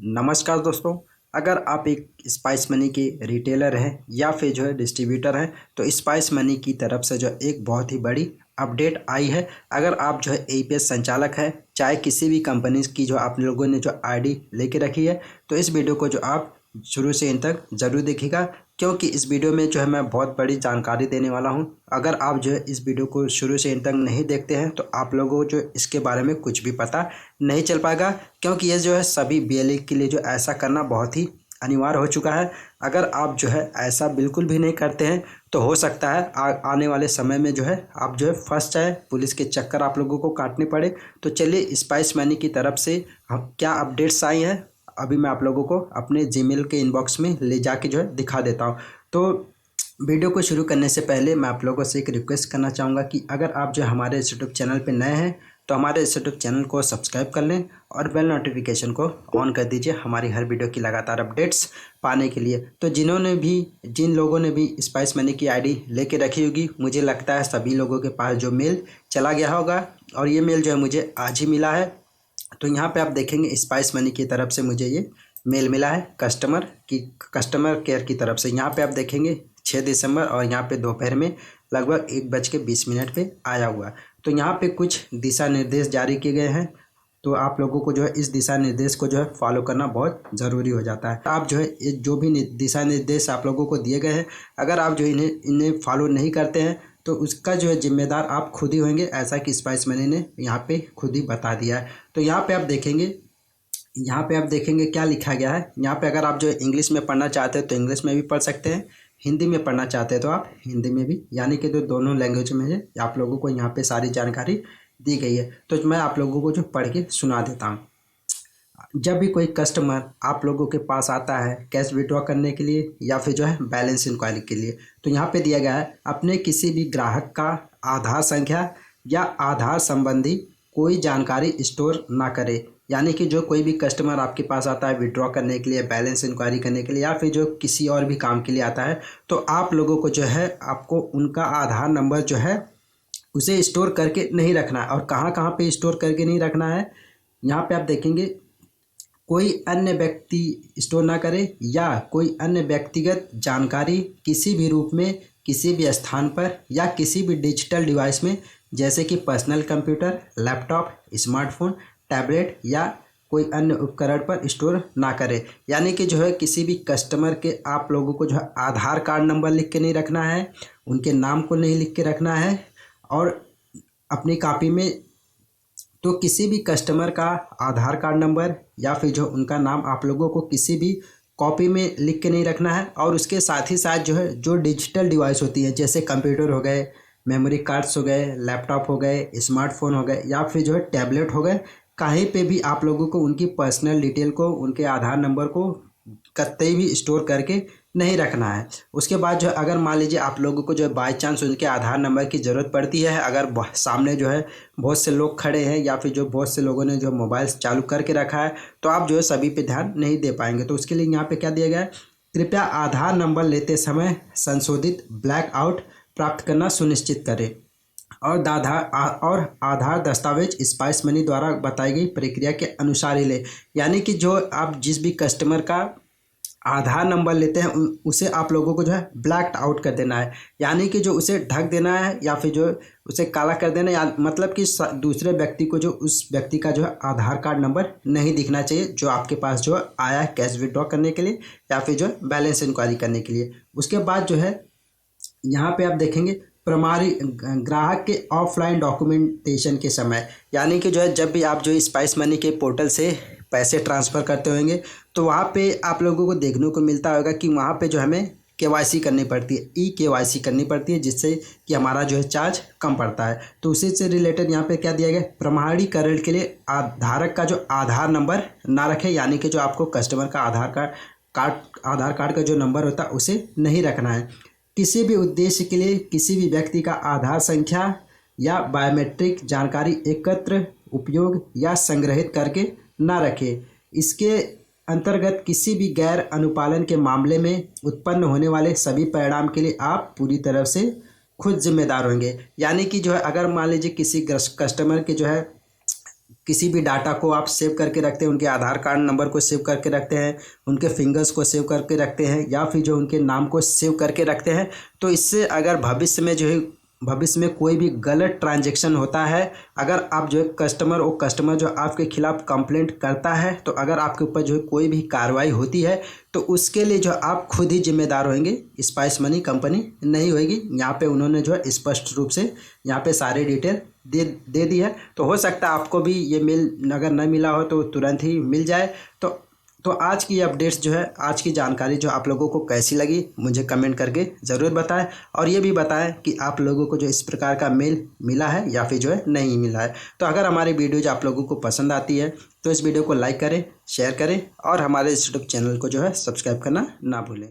नमस्कार दोस्तों। अगर आप एक स्पाइस मनी के रिटेलर हैं या फिर जो है डिस्ट्रीब्यूटर हैं तो स्पाइस मनी की तरफ से जो एक बहुत ही बड़ी अपडेट आई है। अगर आप जो है एपीएस संचालक है, चाहे किसी भी कंपनी की जो आप लोगों ने जो आईडी लेके रखी है, तो इस वीडियो को जो आप शुरू से इन तक ज़रूर देखिएगा, क्योंकि इस वीडियो में जो है मैं बहुत बड़ी जानकारी देने वाला हूं। अगर आप जो है इस वीडियो को शुरू से इन तक नहीं देखते हैं तो आप लोगों को जो इसके बारे में कुछ भी पता नहीं चल पाएगा, क्योंकि ये जो है सभी बीएलए के लिए जो ऐसा करना बहुत ही अनिवार्य हो चुका है। अगर आप जो है ऐसा बिल्कुल भी नहीं करते हैं तो हो सकता है आने वाले समय में जो है आप जो है फंस जाए, पुलिस के चक्कर आप लोगों को काटने पड़े। तो चलिए स्पाइस मनी की तरफ से हम क्या अपडेट्स आई हैं अभी मैं आप लोगों को अपने जीमेल के इनबॉक्स में ले जाके जो है दिखा देता हूँ। तो वीडियो को शुरू करने से पहले मैं आप लोगों से एक रिक्वेस्ट करना चाहूँगा कि अगर आप जो हमारे इस यूट्यूब चैनल पर नए हैं तो हमारे इस यूट्यूब चैनल को सब्सक्राइब कर लें और बेल नोटिफिकेशन को ऑन कर दीजिए हमारी हर वीडियो की लगातार अपडेट्स पाने के लिए। तो जिन लोगों ने भी स्पाइस मनी की आईडी लेके रखी होगी, मुझे लगता है सभी लोगों के पास जो मेल चला गया होगा और ये मेल जो है मुझे आज ही मिला है। तो यहाँ पे आप देखेंगे स्पाइस मनी की तरफ से मुझे ये मेल मिला है कस्टमर केयर की तरफ से। यहाँ पे आप देखेंगे 6 दिसंबर और यहाँ पे दोपहर में लगभग 1:20 पे आया हुआ। तो यहाँ पे कुछ दिशा निर्देश जारी किए गए हैं, तो आप लोगों को जो है इस दिशा निर्देश को जो है फॉलो करना बहुत ज़रूरी हो जाता है। आप जो है जो भी दिशा निर्देश आप लोगों को दिए गए हैं, अगर आप जो इन्हें फॉलो नहीं करते हैं तो उसका जो है जिम्मेदार आप खुद ही होंगे, ऐसा कि स्पाइस मनी ने यहाँ पे खुद ही बता दिया है। तो यहाँ पे आप देखेंगे क्या लिखा गया है। यहाँ पे अगर आप जो इंग्लिश में पढ़ना चाहते हैं तो इंग्लिश में भी पढ़ सकते हैं, हिंदी में पढ़ना चाहते हैं तो आप हिंदी में भी, यानी कि दोनों लैंग्वेज में है आप लोगों को यहाँ पे सारी जानकारी दी गई है। तो मैं आप लोगों को जो पढ़ के सुना देता हूँ। जब भी कोई कस्टमर आप लोगों के पास आता है कैश विड्रॉ करने के लिए या फिर जो है बैलेंस इंक्वायरी के लिए, तो यहाँ पे दिया गया है अपने किसी भी ग्राहक का आधार संख्या या आधार संबंधी कोई जानकारी स्टोर ना करे। यानी कि जो कोई भी कस्टमर आपके पास आता है विड्रॉ करने के लिए, बैलेंस इंक्वायरी करने के लिए या फिर जो किसी और भी काम के लिए आता है, तो आप लोगों को जो है आपको उनका आधार नंबर जो है उसे स्टोर करके नहीं रखना है। और कहाँ कहाँ पे स्टोर करके नहीं रखना है, यहाँ पे आप देखेंगे कोई अन्य व्यक्ति स्टोर ना करे या कोई अन्य व्यक्तिगत जानकारी किसी भी रूप में किसी भी स्थान पर या किसी भी डिजिटल डिवाइस में, जैसे कि personal computer, laptop, smartphone, tablet या कोई अन्य उपकरण पर स्टोर ना करे। यानी कि जो है किसी भी कस्टमर के आप लोगों को जो है आधार कार्ड नंबर लिख के नहीं रखना है, उनके नाम को नहीं लिख के रखना है। और अपनी कॉपी में तो किसी भी कस्टमर का आधार कार्ड नंबर या फिर जो उनका नाम आप लोगों को किसी भी कॉपी में लिख के नहीं रखना है। और उसके साथ ही साथ जो है जो डिजिटल डिवाइस होती है, जैसे कंप्यूटर हो गए, मेमोरी कार्ड्स हो गए, लैपटॉप हो गए, स्मार्टफोन हो गए या फिर जो है टैबलेट हो गए, कहीं पे भी आप लोगों को उनकी पर्सनल डिटेल को, उनके आधार नंबर को कतई भी स्टोर करके नहीं रखना है। उसके बाद जो अगर मान लीजिए आप लोगों को जो है बाई चांस उनके आधार नंबर की ज़रूरत पड़ती है, अगर सामने जो है बहुत से लोग खड़े हैं या फिर जो बहुत से लोगों ने जो मोबाइल चालू करके रखा है, तो आप जो है सभी पे ध्यान नहीं दे पाएंगे। तो उसके लिए यहाँ पे क्या दिया गया है, कृपया आधार नंबर लेते समय संशोधित ब्लैक आउट प्राप्त करना सुनिश्चित करें और आधार दस्तावेज स्पाइस मनी द्वारा बताई गई प्रक्रिया के अनुसार ही ले। यानी कि जो आप जिस भी कस्टमर का आधार नंबर लेते हैं उसे आप लोगों को जो है ब्लैक आउट कर देना है, यानी कि जो उसे ढक देना है या फिर जो उसे काला कर देना है, या मतलब कि दूसरे व्यक्ति को जो उस व्यक्ति का जो है आधार कार्ड नंबर नहीं दिखना चाहिए जो आपके पास जो आया है कैश विड्रॉ करने के लिए या फिर जो बैलेंस इंक्वायरी करने के लिए। उसके बाद जो है यहाँ पे आप देखेंगे ग्राहक के ऑफलाइन डॉक्यूमेंटेशन के समय, यानी कि जो है जब भी आप जो स्पाइस मनी के पोर्टल से पैसे ट्रांसफ़र करते होंगे तो वहाँ पे आप लोगों को देखने को मिलता होगा कि वहाँ पे जो हमें केवाईसी करनी पड़ती है, केवाईसी करनी पड़ती है, जिससे कि हमारा जो है चार्ज कम पड़ता है। तो उसी से रिलेटेड यहाँ पे क्या दिया गया, प्रमाणीकरण के लिए धारक का जो आधार नंबर ना रखे, यानी कि जो आपको कस्टमर का आधार कार्ड का जो नंबर होता है उसे नहीं रखना है। किसी भी उद्देश्य के लिए किसी भी व्यक्ति का आधार संख्या या बायोमेट्रिक जानकारी एकत्र, उपयोग या संग्रहित करके ना रखें। इसके अंतर्गत किसी भी गैर अनुपालन के मामले में उत्पन्न होने वाले सभी परिणाम के लिए आप पूरी तरह से खुद जिम्मेदार होंगे। यानी कि जो है अगर मान लीजिए किसी कस्टमर के जो है किसी भी डाटा को आप सेव करके रखते हैं, उनके आधार कार्ड नंबर को सेव करके रखते हैं, उनके फिंगर्स को सेव करके रखते हैं, या फिर जो उनके नाम को सेव करके रखते हैं, तो इससे अगर भविष्य में कोई भी गलत ट्रांजैक्शन होता है, अगर आप जो है कस्टमर जो आपके खिलाफ कंप्लेंट करता है, तो अगर आपके ऊपर जो है कोई भी कार्रवाई होती है, तो उसके लिए जो आप खुद ही जिम्मेदार होंगे, स्पाइस मनी कंपनी नहीं होगी। यहाँ पे उन्होंने जो है स्पष्ट रूप से यहाँ पे सारी डिटेल दे दी है। तो हो सकता है आपको भी ये मेल अगर न मिला हो तो तुरंत ही मिल जाए। तो आज की अपडेट्स जो है, आज की जानकारी जो आप लोगों को कैसी लगी मुझे कमेंट करके ज़रूर बताएं, और ये भी बताएं कि आप लोगों को जो इस प्रकार का मेल मिला है या फिर जो है नहीं मिला है। तो अगर हमारी वीडियो जो आप लोगों को पसंद आती है तो इस वीडियो को लाइक करें, शेयर करें, और हमारे इस यूट्यूब चैनल को जो है सब्सक्राइब करना ना भूलें।